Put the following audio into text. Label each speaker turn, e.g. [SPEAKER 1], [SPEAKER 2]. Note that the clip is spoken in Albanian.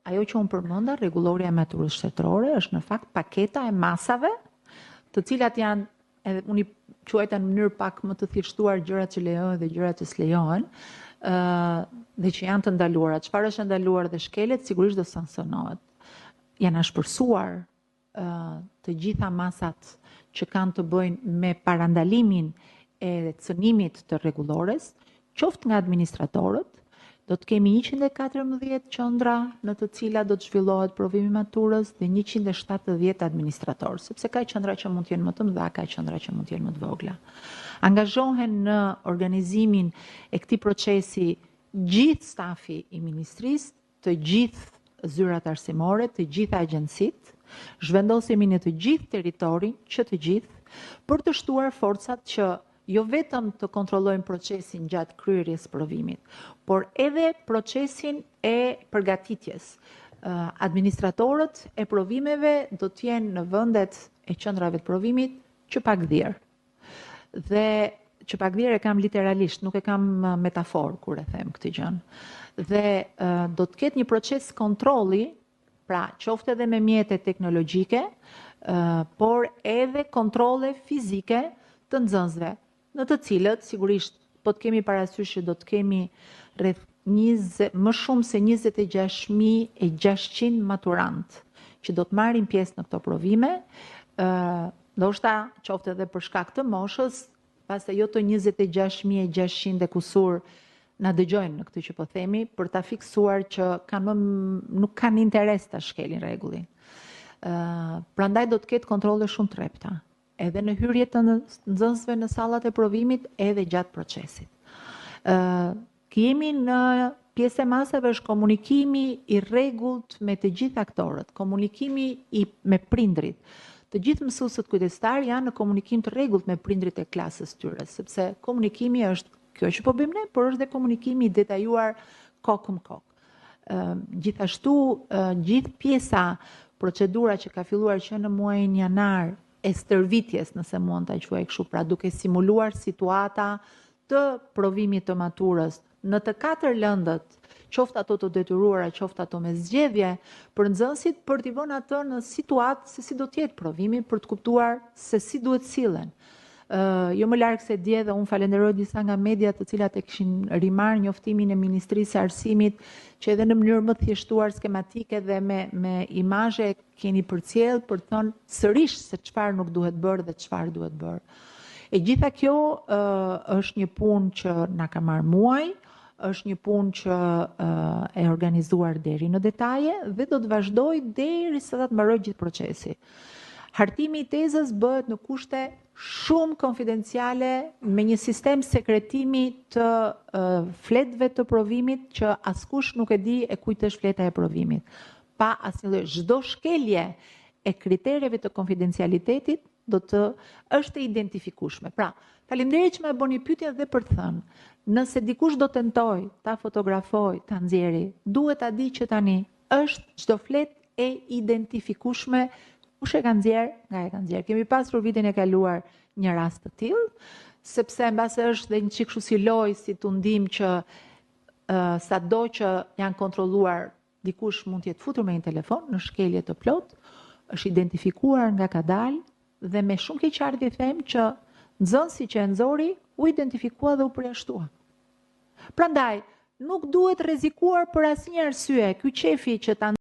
[SPEAKER 1] ajo që unë përmenda, rregulloria e maturës shtetërore, është në fakt paketa e masave, të cilat janë, edhe unë i quajta në mënyrë pak më të thjeshtuar, gjërat që lejohen dhe gjërat që s'lejohen, dhe që janë të ndaluara. Çfarë është ndaluar dhe shkelet, sigurisht do sanksionohet. Janë ashpërsuar të gjitha masat që kanë të bëjnë me parandalimin e cënimit të rregullores, qoftë nga administratorët. Do të kemi 114 qendra në të cilat do të zhvillohet provimi i maturës dhe 170 administratorë, sepse ka qendra që mund të jenë më të mëdha, ka qendra që mund të jenë më të vogla. Angazhohen në organizimin e këtij procesi gjithë stafi i ministrisë, të gjithë zyrat arsimore, të gjitha agjencitë, zhvendosemi në të gjithë territorin, që të gjithë, për të shtuar forcat që jo vetëm të kontrollojnë procesin gjatë kryerjes provimit, por edhe procesin e përgatitjes. Administratorët e provimeve do të jenë në vendet e qendrave të provimit që pak dhirë. Dhe që pak dhirë e kam literalisht, nuk e kam metafor kur e them këtë gjën. Dhe do të ketë një proces kontrolli, pra qoftë edhe me mjete teknologjike, por edhe kontrole fizike të nxënësve, në të cilët, sigurisht, po të kemi parasysh që do të kemi rreth më shumë se 26.600 maturantë që do të marrin pjesë në këto provime, ndoshta qoftë edhe për shkak të moshës, pastaj jo të 26.600 e kusur na dëgjojnë në këtë që po themi, për ta fiksuar që nuk kanë interes ta shkelin rregullin. Prandaj do të ketë kontrolle shumë të rrepta, edhe në hyrje të nxënësve në sallat e provimit, edhe gjatë procesit. Kemi në pjesë e masave është komunikimi i rregullt me të gjithë aktorët, komunikimi me prindrit. Të gjithë mësuesët kujdestar janë në komunikim të rregullt me prindrit e klasës tyre, sepse komunikimi është kjo që po bëjmë ne, por është dhe komunikimi i detajuar kokë më kokë. Gjithashtu, gjithë pjesa, procedura që ka filluar që në muajin janar e stërvitjes, nëse mund ta quaj kështu, pra duke simuluar situata të provimit të maturës në të 4 lëndët, qoftë ato të detyruara, qoftë ato me zgjedhje, për nxënësit për t'i vënë atë në situatë se si do të jetë provimi, për të kuptuar se si duhet sillen. Jo më larg se dje dhe unë falenderoj disa nga mediat të cilat e kishin rimarrë njoftimin e Ministrisë së Arsimit, që edhe në mënyrë më thjeshtuar, skematike dhe me imazhe keni përcjell për të thënë sërish se çfarë nuk duhet bërë dhe çfarë duhet bërë. E gjitha kjo është një punë që na ka marrë muaj, është një punë që e organizuar deri në detaje dhe do të vazhdojë derisa të mbarojë gjithë procesi. Hartimi i tezës bëhet në kushte shumë konfidenciale, me një sistem sekretimi të fletëve të provimit që askush nuk e di e kujt është fleta e provimit. Pa asnjë çdo shkelje e kriterjeve të konfidencialitetit është e identifikueshme. Pra, faleminderit që më bëni pyetje dhe për të thënë, nëse dikush do tentoj ta fotografoj, ta nxjerrë, duhet ta di që tani është çdo fletë e identifikueshme. Kush e ka nxjerr, nga e ka nxjerr. Kemi pasur vitin e kaluar një rast të tillë, sepse mbase është dhe një çik kështu si lojë, si tundim që sado që janë kontrolluar, dikush mund të jetë futur me një telefon në shkelje të plot, është identifikuar nga ka dalë dhe me shumë keqardhje them që nxënësi që e nxori u identifikua dhe u përjashtua. Prandaj, nuk duhet rrezikuar për asnjë arsye ky qefi që ta